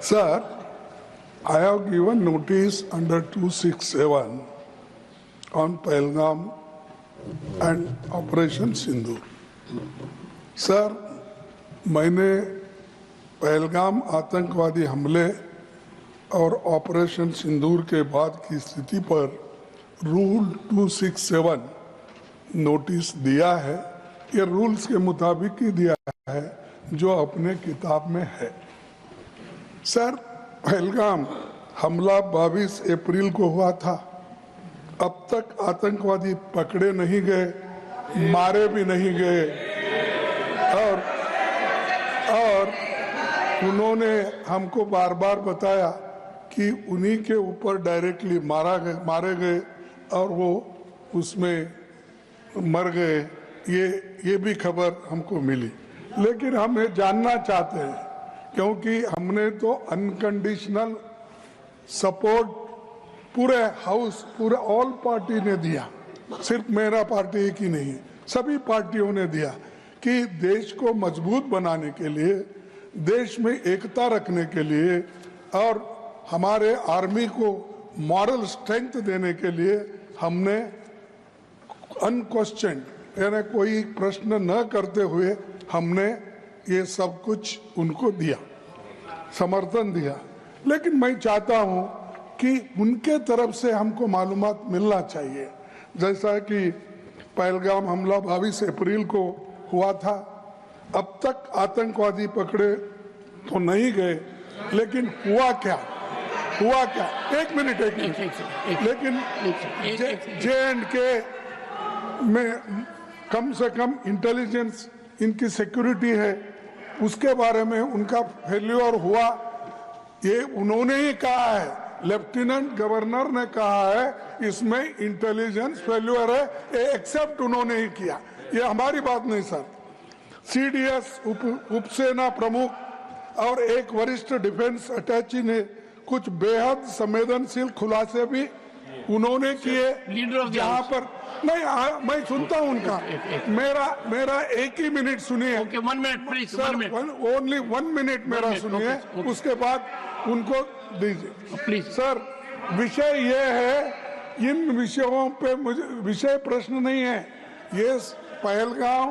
Sir, I have given notice under 267 on Pahalgam and Operation Sindoor. Sir, मैंने पहलगाम आतंकवादी हमले और ऑपरेशन सिंदूर के बाद की स्थिति पर रूल 267 नोटिस दिया है। ये रूल्स के मुताबिक ही दिया है जो अपने किताब में है। सर, पहलगाम हमला 22 अप्रैल को हुआ था। अब तक आतंकवादी पकड़े नहीं गए, मारे भी नहीं गए और उन्होंने हमको बार बार बताया कि उन्हीं के ऊपर डायरेक्टली मारे गए और वो उसमें मर गए। ये भी खबर हमको मिली, लेकिन हम ये जानना चाहते हैं क्योंकि हमने तो अनकंडीशनल सपोर्ट पूरे हाउस, पूरे ऑल पार्टी ने दिया, सिर्फ मेरा पार्टी एक ही नहीं, सभी पार्टियों ने दिया कि देश को मजबूत बनाने के लिए, देश में एकता रखने के लिए और हमारे आर्मी को मॉरल स्ट्रेंथ देने के लिए हमने अनक्वेश्चन यानी कोई प्रश्न न करते हुए हमने ये सब कुछ उनको दिया, समर्थन दिया। लेकिन मैं चाहता हूं कि उनके तरफ से हमको मालूमात मिलना चाहिए। जैसा कि पहलगाम हमला 22 अप्रैल को हुआ था, अब तक आतंकवादी पकड़े तो नहीं गए, लेकिन हुआ क्या? एक मिनट लेकिन J&K में कम से कम इंटेलिजेंस, इनकी सिक्योरिटी है, उसके बारे में उनका फेल्योर हुआ, ये उन्होंने ही कहा है। लेफ्टिनेंट गवर्नर ने कहा है इसमें इंटेलिजेंस फेल्योर है, ये एक्सेप्ट उन्होंने ही किया, ये हमारी बात नहीं सर। CDS उपसेना प्रमुख और एक वरिष्ठ डिफेंस अटैची ने कुछ बेहद संवेदनशील खुलासे भी उन्होंने किए, जहां पर नहीं मैं सुनता हूं उनका, मेरा एक ही मिनट सुनिए। Okay, 1 minute please sir, only 1 minute मेरा सुनिए, उसके बाद उनको दीजिए प्लीज। सर, विषय ये है, इन विषयों पे मुझे विषय प्रश्न नहीं है, ये पहलगाम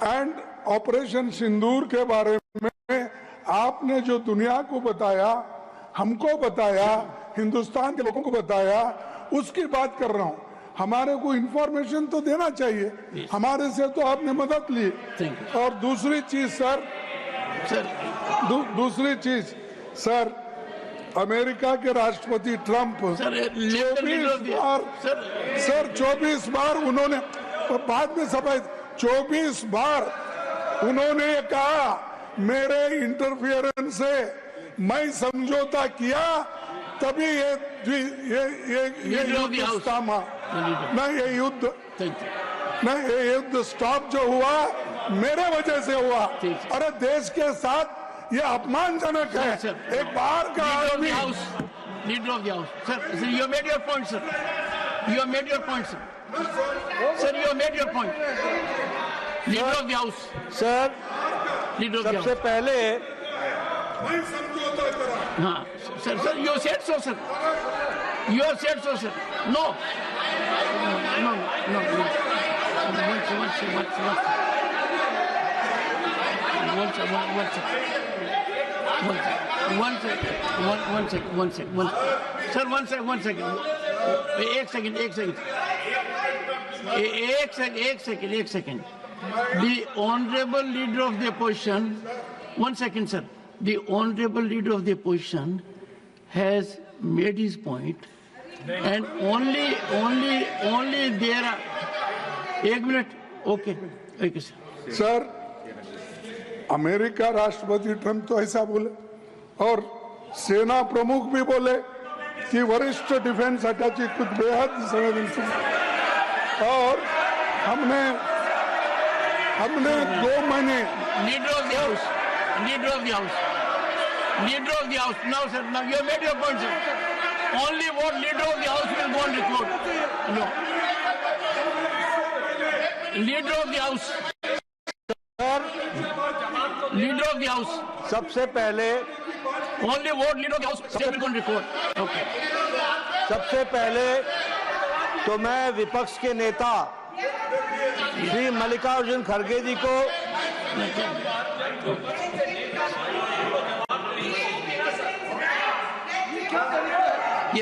एंड ऑपरेशन सिंदूर के बारे में आपने जो दुनिया को बताया, हमको बताया, हिंदुस्तान के लोगों को बताया, उसकी बात कर रहा हूं। हमारे को इंफॉर्मेशन तो देना चाहिए, हमारे से तो आपने मदद ली। और दूसरी चीज सर, अमेरिका के राष्ट्रपति ट्रंप 24 बार उन्होंने बाद में सफाई 24 बार उन्होंने कहा मेरे इंटरफियरेंस से मैं समझौता किया, तभी ये युद्ध थामा ना, ये युद्ध स्टॉप जो हुआ मेरे वजह से हुआ। अरे देश के साथ ये अपमानजनक है, एक बार का आदमी। Leader of the house sir, you made your point sir, you made your point sir, you made your point. Leader of the house sir, सबसे पहले हाँ sir, you said so sir, you have said so sir, no, one second, एक second, the honorable leader of the opposition, 1 second sir, the honorable leader of the opposition has made his point, and only there are 1 minute. Okay sir. Sir, America राष्ट्रपति Trump तो ऐसा बोले और सेना प्रमुख भी बोले कि वरिष्ठ डिफेंस अटैची कुछ बेहद संवेदनशील, और हमने 2 महीने leader of the house now sir, now you have made your point sir, only what leader of the house will go on record. No, leader of the house, sir, leader of the house. सबसे पहले Only vote leader of the house. State will go on record. Okay. सबसे पहले तो मैं विपक्ष के नेता श्री मल्लिकार्जुन खड़गे जी को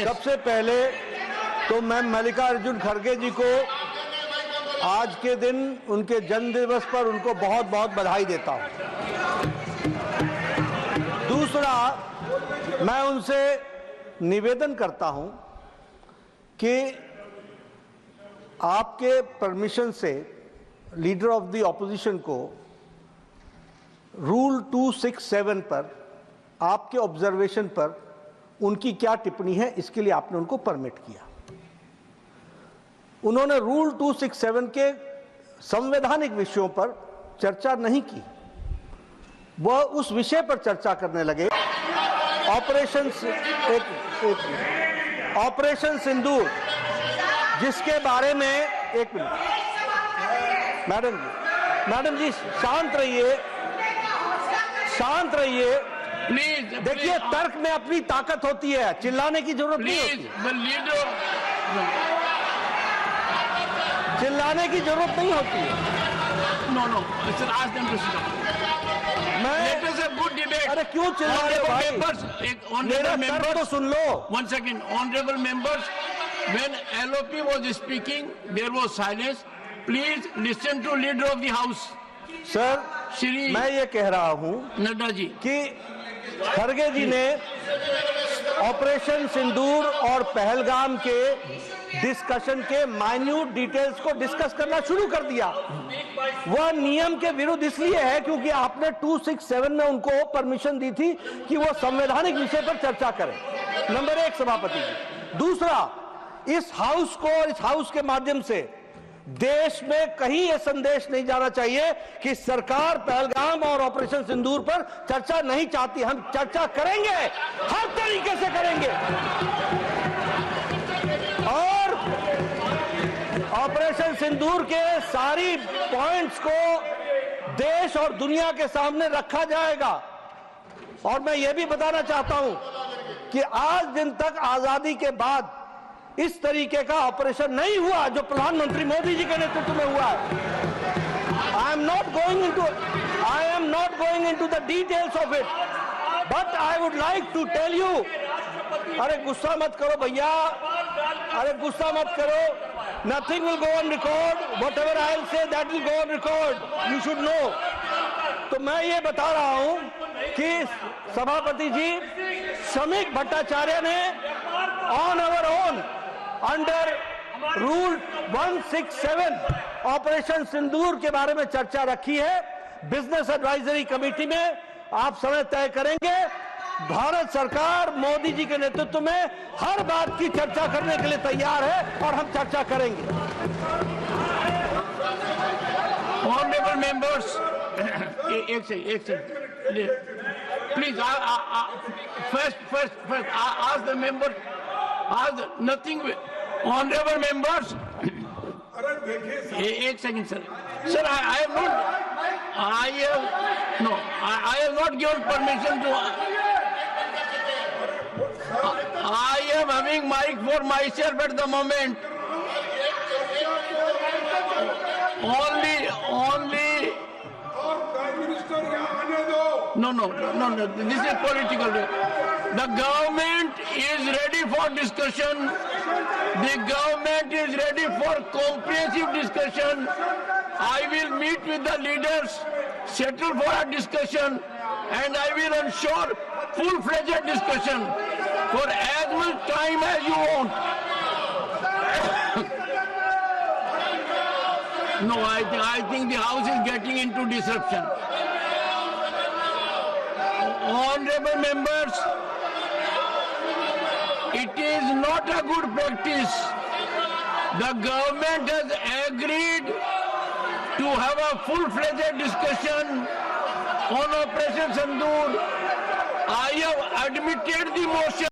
सबसे पहले तो मैं मल्लिकार्जुन खड़गे जी को आज के दिन उनके जन्म दिवस पर उनको बहुत बहुत बधाई देता हूं। दूसरा, मैं उनसे निवेदन करता हूं कि आपके परमिशन से लीडर ऑफ द ऑपोजिशन को रूल 267 पर आपके ऑब्जर्वेशन पर उनकी क्या टिप्पणी है, इसके लिए आपने उनको परमिट किया। उन्होंने रूल 267 के संवैधानिक विषयों पर चर्चा नहीं की, वह उस विषय पर चर्चा करने लगे ऑपरेशन सिंदूर, जिसके बारे में एक मिनट मैडम जी शांत रहिए प्लीज। देखिए, तर्क में अपनी ताकत होती है, चिल्लाने की जरूरत नहीं होती, चिल्लाने की जरूरत नहीं होती है। नो सर, आज दिन गुड डिबेट। अरे क्यों चिल्ला रहे हो भाई? मेरा तर्क तो सुन लो। One second, honorable members, when LOP was speaking, there was silence. Please listen to leader of the house. Sir, Shri मैं ये कह रहा हूं नड्डा जी कि खड़गे जी ने ऑपरेशन सिंदूर और पहलगाम के डिस्कशन के माइन्यूट डिटेल्स को डिस्कस करना शुरू कर दिया। वह नियम के विरुद्ध इसलिए है क्योंकि आपने 267 में उनको परमिशन दी थी कि वो संवैधानिक विषय पर चर्चा करें। नंबर 1 सभापति जी। दूसरा, इस हाउस को और इस हाउस के माध्यम से देश में कहीं यह संदेश नहीं जाना चाहिए कि सरकार पहलगाम और ऑपरेशन सिंदूर पर चर्चा नहीं चाहती। हम चर्चा करेंगे, हर तरीके से करेंगे, और ऑपरेशन सिंदूर के सारी पॉइंट्स को देश और दुनिया के सामने रखा जाएगा। और मैं यह भी बताना चाहता हूं कि आज दिन तक आजादी के बाद इस तरीके का ऑपरेशन नहीं हुआ जो प्रधानमंत्री मोदी जी के नेतृत्व में हुआ है। I am not going into the details of it, but I would like to tell you. अरे गुस्सा मत करो भैया, अरे गुस्सा मत करो। Nothing will go on record, whatever I will say that will go on record, you should know. तो मैं ये बता रहा हूं कि सभापति जी श्रमिक भट्टाचार्य ने on our own under rule 167 operation Sindoor के बारे में चर्चा रखी है बिजनेस एडवाइजरी कमेटी में। आप समय तय करेंगे। भारत सरकार मोदी जी के नेतृत्व में हर बात की चर्चा करने के लिए तैयार है और हम चर्चा करेंगे। ऑनरेबल मेंबर्स, एक second please. First ask the member, ask nothing. Honorable members, एक second sir, I have not given permission to. I am having mic for myself at the moment. Only. No. This is political. The government is ready for discussion. The government is ready for comprehensive discussion. I will meet with the leaders, settle for a discussion, and I will ensure full-fledged discussion for as much time as you want. No, I think the House is getting into disruption. Honorable members, it is not a good practice. The government has agreed to have a full-fledged discussion on Operation Sindoor. I have admitted the motion.